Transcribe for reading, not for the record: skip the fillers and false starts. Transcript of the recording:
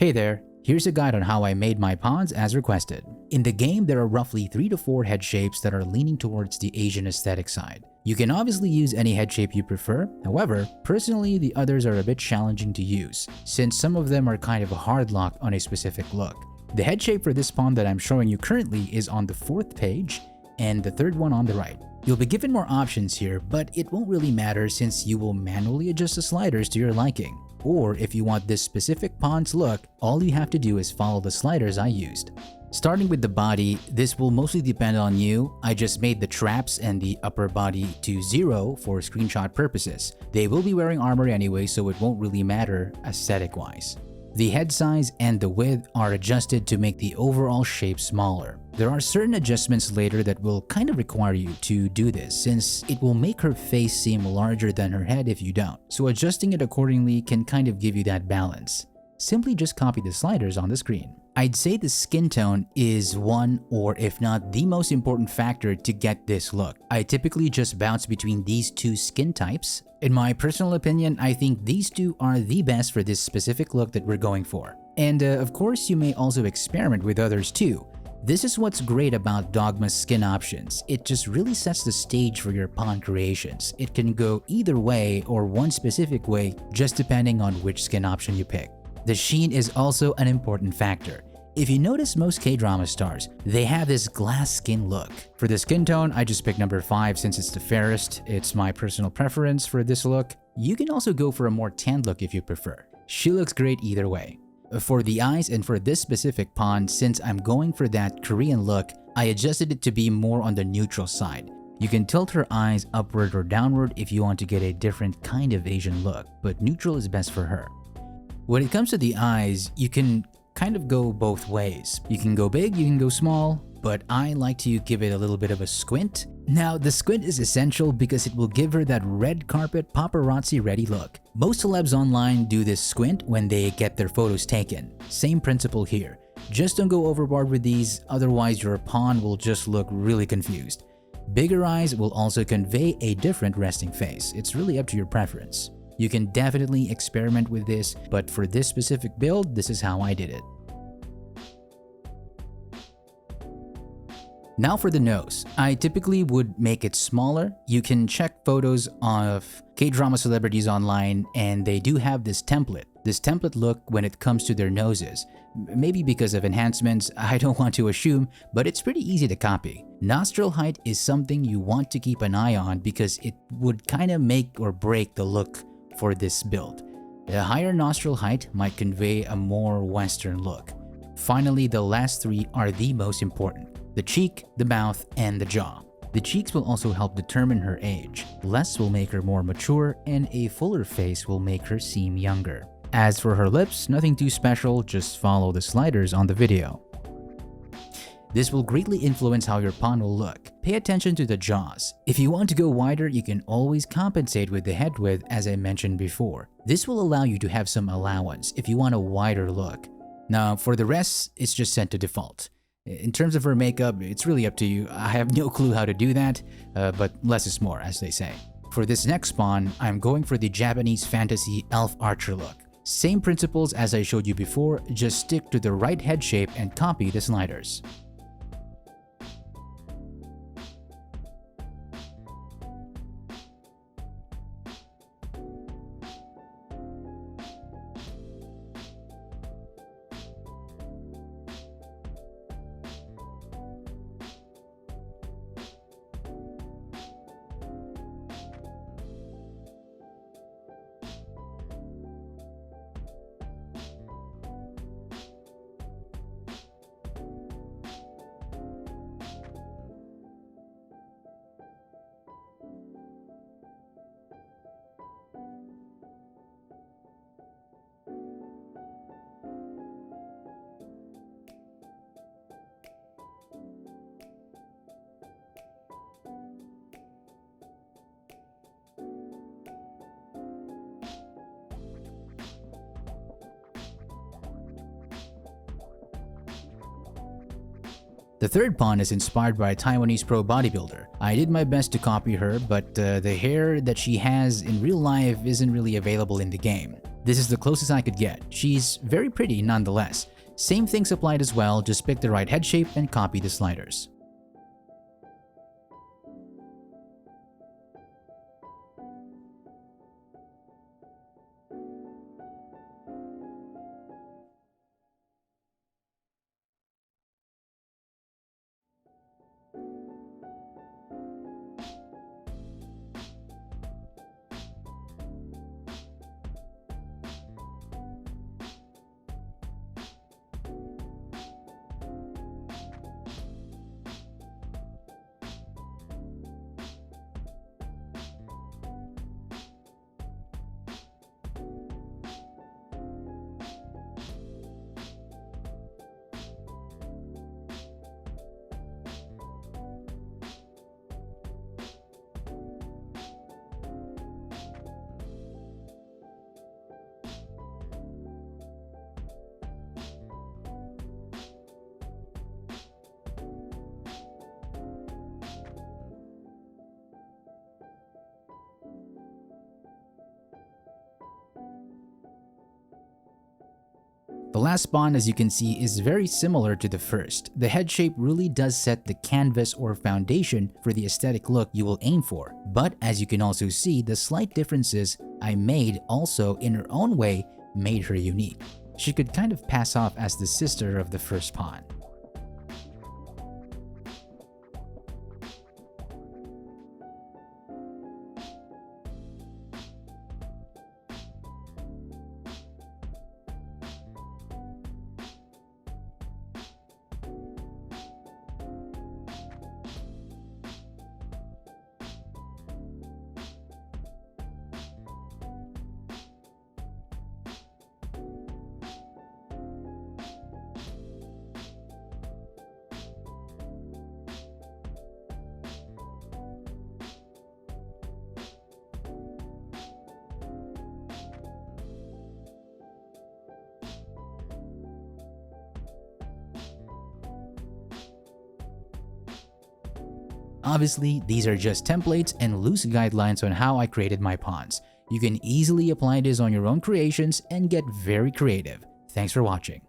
Hey there, here's a guide on how I made my pawns as requested. In the game, there are roughly 3 to 4 head shapes that are leaning towards the Asian aesthetic side. You can obviously use any head shape you prefer, however, personally the others are a bit challenging to use, since some of them are kind of a hard lock on a specific look. The head shape for this pawn that I'm showing you currently is on the 4th page, and the 3rd one on the right. You'll be given more options here, but it won't really matter since you will manually adjust the sliders to your liking. Or if you want this specific pawn's look, all you have to do is follow the sliders I used. Starting with the body, this will mostly depend on you. I just made the traps and the upper body to 0 for screenshot purposes. They will be wearing armor anyway, so it won't really matter aesthetic-wise. The head size and the width are adjusted to make the overall shape smaller. There are certain adjustments later that will kind of require you to do this, since it will make her face seem larger than her head if you don't. So adjusting it accordingly can kind of give you that balance. Simply just copy the sliders on the screen. I'd say the skin tone is one or if not the most important factor to get this look. I typically just bounce between these two skin types. In my personal opinion, I think these two are the best for this specific look that we're going for. And of course, you may also experiment with others too. This is what's great about Dogma's skin options. It just really sets the stage for your pawn creations. It can go either way or one specific way, just depending on which skin option you pick. The sheen is also an important factor. If you notice most K-drama stars, they have this glass skin look. For the skin tone, I just picked number 5 since it's the fairest. It's my personal preference for this look. You can also go for a more tanned look if you prefer. She looks great either way. For the eyes and for this specific pawn, since I'm going for that Korean look, I adjusted it to be more on the neutral side. You can tilt her eyes upward or downward if you want to get a different kind of Asian look, but neutral is best for her. When it comes to the eyes, you can kind of go both ways. You can go big, you can go small, but I like to give it a little bit of a squint. Now, the squint is essential because it will give her that red carpet paparazzi ready look. Most celebs online do this squint when they get their photos taken. Same principle here. Just don't go overboard with these, otherwise your pawn will just look really confused. Bigger eyes will also convey a different resting face. It's really up to your preference. You can definitely experiment with this, but for this specific build, this is how I did it. Now for the nose. I typically would make it smaller. You can check photos of K-drama celebrities online and they do have this template look when it comes to their noses. Maybe because of enhancements, I don't want to assume, but it's pretty easy to copy. Nostril height is something you want to keep an eye on because it would kind of make or break the look for this build. A higher nostril height might convey a more Western look. Finally, the last 3 are the most important: the cheek, the mouth, and the jaw. The cheeks will also help determine her age. Less will make her more mature, and a fuller face will make her seem younger. As for her lips, nothing too special, just follow the sliders on the video. This will greatly influence how your pawn will look. Pay attention to the jaws. If you want to go wider, you can always compensate with the head width as I mentioned before. This will allow you to have some allowance if you want a wider look. Now, for the rest, it's just set to default. In terms of her makeup, it's really up to you. I have no clue how to do that, but less is more, as they say. For this next pawn, I'm going for the Japanese fantasy elf archer look. Same principles as I showed you before, just stick to the right head shape and copy the sliders. The third pawn is inspired by a Taiwanese pro bodybuilder. I did my best to copy her, but the hair that she has in real life isn't really available in the game. This is the closest I could get. She's very pretty nonetheless. Same things applied as well, just pick the right head shape and copy the sliders. The last spawn, as you can see, is very similar to the first. The head shape really does set the canvas or foundation for the aesthetic look you will aim for. But as you can also see, the slight differences I made also in her own way made her unique. She could kind of pass off as the sister of the first pawn. Obviously, these are just templates and loose guidelines on how I created my pawns. You can easily apply this on your own creations and get very creative. Thanks for watching.